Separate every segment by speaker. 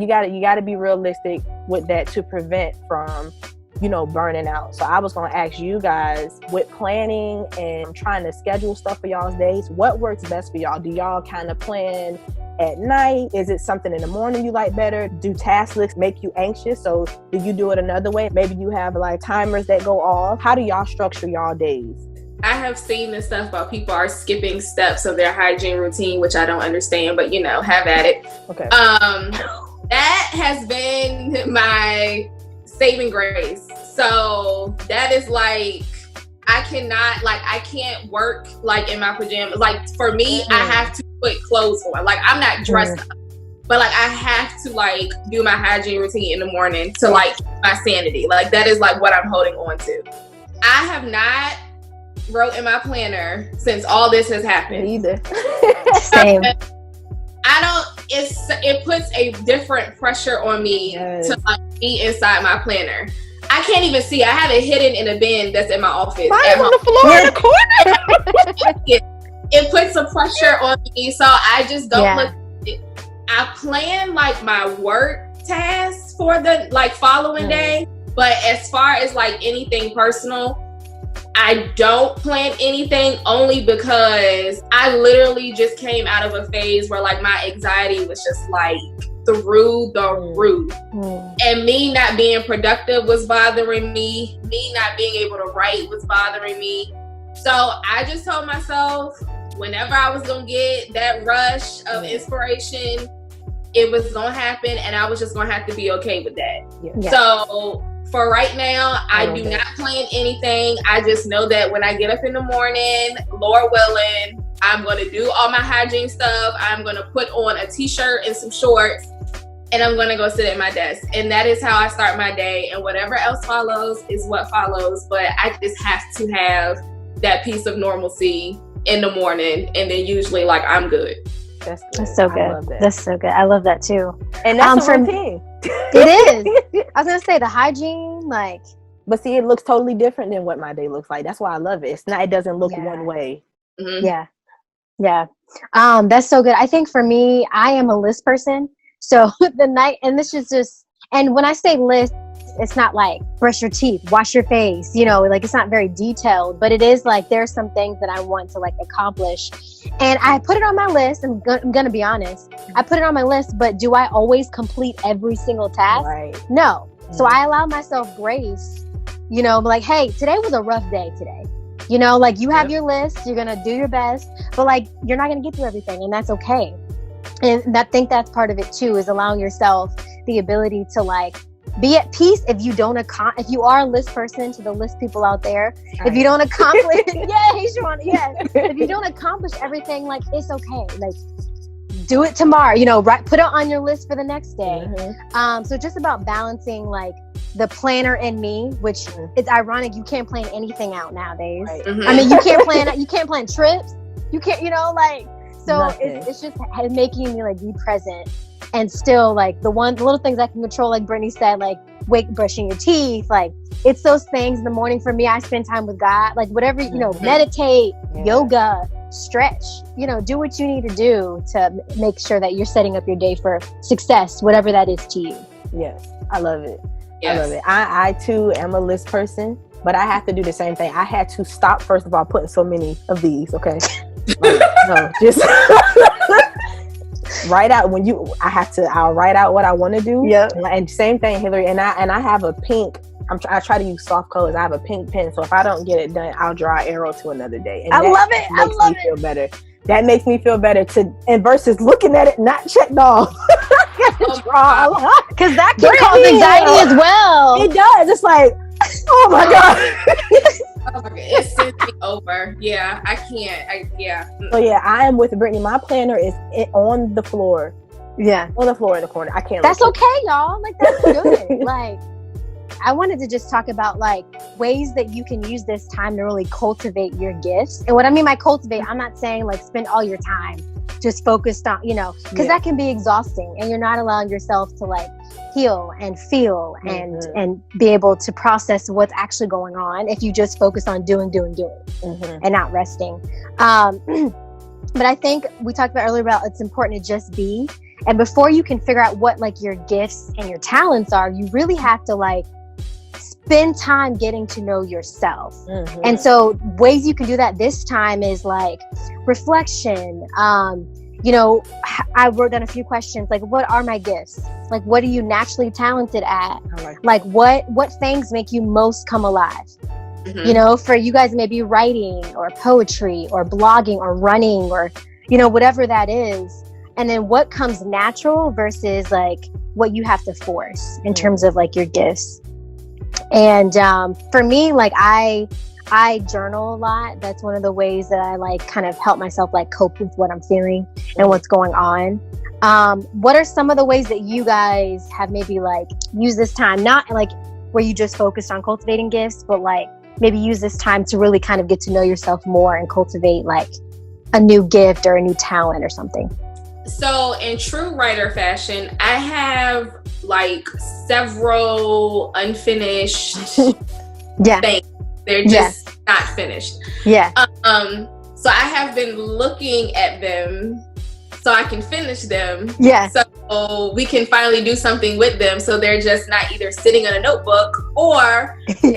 Speaker 1: you gotta be realistic with that to prevent from, burning out. So I was gonna ask you guys, with planning and trying to schedule stuff for y'all's days, what works best for y'all? Do y'all kind of plan at night? Is it something in the morning you like better? Do task lists make you anxious? So do you do it another way? Maybe you have like timers that go off. How do y'all structure y'all days?
Speaker 2: I have seen this stuff about people are skipping steps of their hygiene routine, which I don't understand, but have at it.
Speaker 1: Okay.
Speaker 2: That has been my saving grace. So that is like, I can't work like in my pajamas. Like for me, I have to put clothes on. Like I'm not dressed up, but like I have to like do my hygiene routine in the morning to like keep my sanity. Like that is like what I'm holding on to. I have not wrote in my planner since all this has happened.
Speaker 1: Me either.
Speaker 3: Same.
Speaker 2: It puts a different pressure on me to like be inside my planner. I can't even see. I have it hidden in a bin that's in my office.
Speaker 1: Mine's on the floor in the corner.
Speaker 2: It puts a pressure on me, so I just don't look at it. I plan like my work tasks for the like following day, but as far as like anything personal, I don't plan anything, only because I literally just came out of a phase where like my anxiety was just like through the roof. And me not being productive was bothering me. Me not being able to write was bothering me. So I just told myself whenever I was going to get that rush of inspiration, it was going to happen, and I was just going to have to be okay with that. So for right now, I do not plan anything. I just know that when I get up in the morning, Lord willing, I'm going to do all my hygiene stuff. I'm going to put on a t-shirt and some shorts, and I'm going to go sit at my desk. And that is how I start my day. And whatever else follows is what follows. But I just have to have that piece of normalcy in the morning. And then usually, like, I'm good.
Speaker 1: That's
Speaker 3: so good. That's so good. I love that too.
Speaker 1: And that's a routine.
Speaker 3: It is. I was going to say the hygiene, like.
Speaker 1: But see, it looks totally different than what my day looks like. That's why I love it. It doesn't look one way.
Speaker 2: Mm-hmm.
Speaker 3: Yeah. That's so good. I think for me, I am a list person. So and this is just, and when I say list, it's not like brush your teeth, wash your face, like it's not very detailed, but it is like there's some things that I want to like accomplish. And I put it on my list. I'm going to be honest. I put it on my list, but do I always complete every single task?
Speaker 1: Right.
Speaker 3: No. So I allow myself grace, like, hey, today was a rough day today. Like you have your list, you're going to do your best, but like, you're not going to get through everything, and that's okay. And I think that's part of it too, is allowing yourself the ability to like be at peace if you don't if you are a list person, to the list people out there, if you don't accomplish, Shawana, if you don't accomplish everything, like it's okay. Like do it tomorrow, put it on your list for the next day. So just about balancing like the planner in me, which it's ironic, you can't plan anything out nowadays. Right. I mean, you can't plan trips. You can't, so it's just making me like be present and still like the little things I can control, like Brittany said, like brushing your teeth, like it's those things in the morning. For me, I spend time with God, like whatever, meditate, yoga, stretch, do what you need to do to make sure that you're setting up your day for success, whatever that is to you.
Speaker 1: Yes, I love it. Yes. I love it. I too am a list person, but I have to do the same thing. I had to stop, first of all, putting so many of these, okay? No, just write out I'll write out what I want to do.
Speaker 3: Yeah.
Speaker 1: And same thing, Hilary, and I have a pink, I try to use soft colors. I have a pink pen, so if I don't get it done, I'll draw an arrow to another day. And
Speaker 3: I love it.
Speaker 1: I love it. Feel better. That makes me feel better and versus looking at it not checked off. Draw a lot,
Speaker 3: because that can cause anxiety as well.
Speaker 1: It does. It's like, oh my god.
Speaker 2: Oh my god, it sends me over. Yeah, I can't.
Speaker 1: So yeah, I am with Brittany. My planner is on the floor.
Speaker 3: Yeah,
Speaker 1: on the floor in the corner. I can't.
Speaker 3: That's okay, y'all. Like that's good. Like, I wanted to just talk about like ways that you can use this time to really cultivate your gifts. And what I mean by cultivate, I'm not saying like spend all your time just focused on, because that can be exhausting, and you're not allowing yourself to like heal and feel and be able to process what's actually going on if you just focus on doing and not resting. But I think we talked about earlier about it's important to just be. And before you can figure out what like your gifts and your talents are, you really have to like spend time getting to know yourself. Mm-hmm. And so ways you can do that this time is like reflection. You know, I wrote down a few questions like, what are my gifts? Like, what are you naturally talented at? Like what things make you most come alive? Mm-hmm. You know, for you guys, maybe writing or poetry or blogging or running or, you know, whatever that is. And then what comes natural versus like what you have to force in terms of like your gifts. And for me, like I journal a lot. That's one of the ways that I like kind of help myself like cope with what I'm feeling and what's going on. What are some of the ways that you guys have maybe like used this time, not like where you just focused on cultivating gifts, but like maybe use this time to really kind of get to know yourself more and cultivate like a new gift or a new talent or something?
Speaker 2: So in true writer fashion, I have like several unfinished things. They're just not finished. Yeah. So I have been looking at them so I can finish them. Yeah. So we can finally do something with them. So they're just not either sitting in a notebook or sitting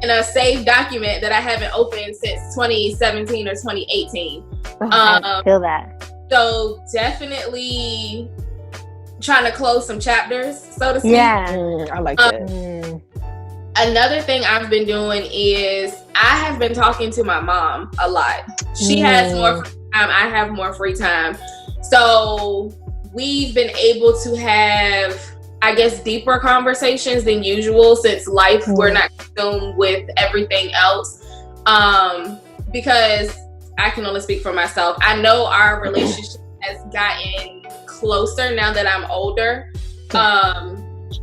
Speaker 2: in a saved document that I haven't opened since 2017 or 2018.
Speaker 3: I feel that.
Speaker 2: So definitely trying to close some chapters, so to speak.
Speaker 1: Yeah, I like that.
Speaker 2: Another thing I've been doing is I have been talking to my mom a lot. She has more free time. I have more free time. So we've been able to have, I guess, deeper conversations than usual since life, we're not consumed with everything else. Because I can only speak for myself. I know our relationship has gotten closer now that I'm older.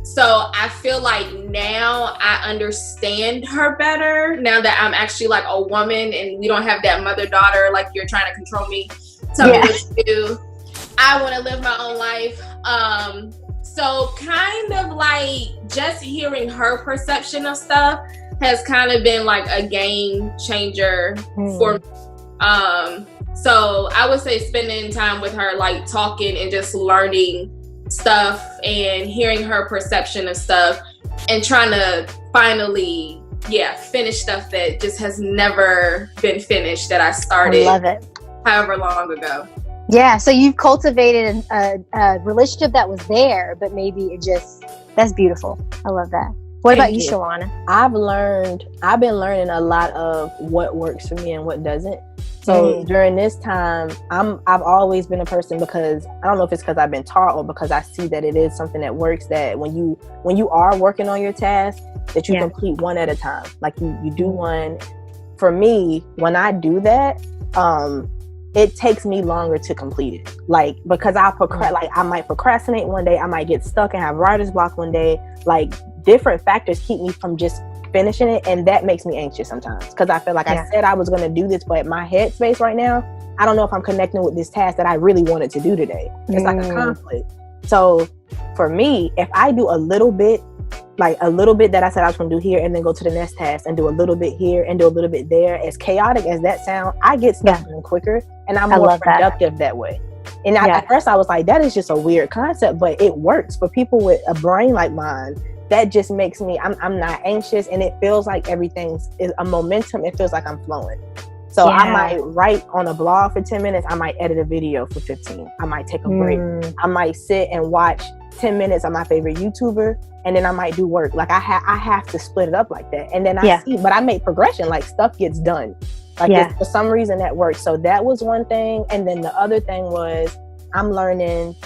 Speaker 2: So I feel like now I understand her better now that I'm actually like a woman and we don't have that mother-daughter, like you're trying to control me, tell me what to do. I want to live my own life. So kind of like just hearing her perception of stuff has kind of been like a game changer for me. So I would say spending time with her, like talking and just learning stuff and hearing her perception of stuff and trying to finally finish stuff that just has never been finished that I started.
Speaker 3: I love it.
Speaker 2: However long ago.
Speaker 3: Yeah, so you've cultivated a relationship that was there, but maybe that's beautiful. I love that. What about you, Shawana?
Speaker 1: I've been learning a lot of what works for me and what doesn't. So during this time, I've always been a person, because I don't know if it's because I've been taught or because I see that it is something that works, that when you are working on your task, that you complete one at a time. Like you do one. For me, when I do that, it takes me longer to complete it. Like, because I might procrastinate one day, I might get stuck and have writer's block one day. Like, different factors keep me from just finishing it, and that makes me anxious sometimes, because I feel like I said I was going to do this, but my headspace right now, I don't know if I'm connecting with this task that I really wanted to do today. It's like a conflict. So for me, if I do a little bit that I said I was going to do here, and then go to the next task and do a little bit here and do a little bit there, as chaotic as that sounds, I get stuff done quicker, and I'm more productive that way. And at first I was like, that is just a weird concept, but it works for people with a brain like mine. That just makes me, I'm not anxious, and it feels like everything's a momentum. It feels like I'm flowing. So I might write on a blog for 10 minutes. I might edit a video for 15. I might take a break. I might sit and watch 10 minutes of my favorite YouTuber, and then I might do work. Like I have to split it up like that. And then I see, but I make progression, like stuff gets done. Like for some reason that works. So that was one thing. And then the other thing was I'm learning.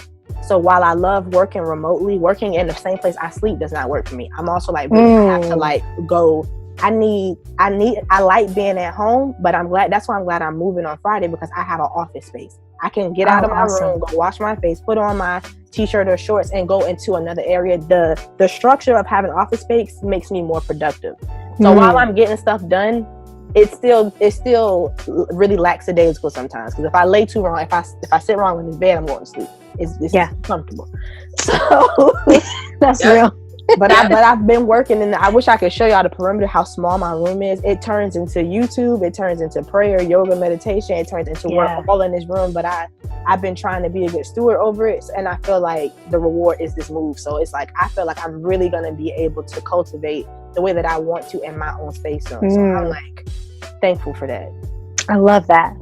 Speaker 1: So while I love working remotely, working in the same place I sleep does not work for me. I'm also like, really have to like go. I like being at home, but that's why I'm glad I'm moving on Friday, because I have an office space. I can get out of my room, go wash my face, put on my t-shirt or shorts, and go into another area. The structure of having office space makes me more productive. So while I'm getting stuff done, it's still really lackadaisical sometimes, because if I lay too wrong, if I sit wrong in this bed, I'm going to sleep. It's comfortable. So
Speaker 3: that's real.
Speaker 1: But I've been working, and I wish I could show y'all the perimeter, how small my room is. It turns into YouTube, it turns into prayer, yoga, meditation, it turns into work all in this room. But I've been trying to be a good steward over it, and I feel like the reward is this move. So it's like I feel like I'm really gonna be able to cultivate the way that I want to in my own space soon. So I'm like thankful for that.
Speaker 3: I love that.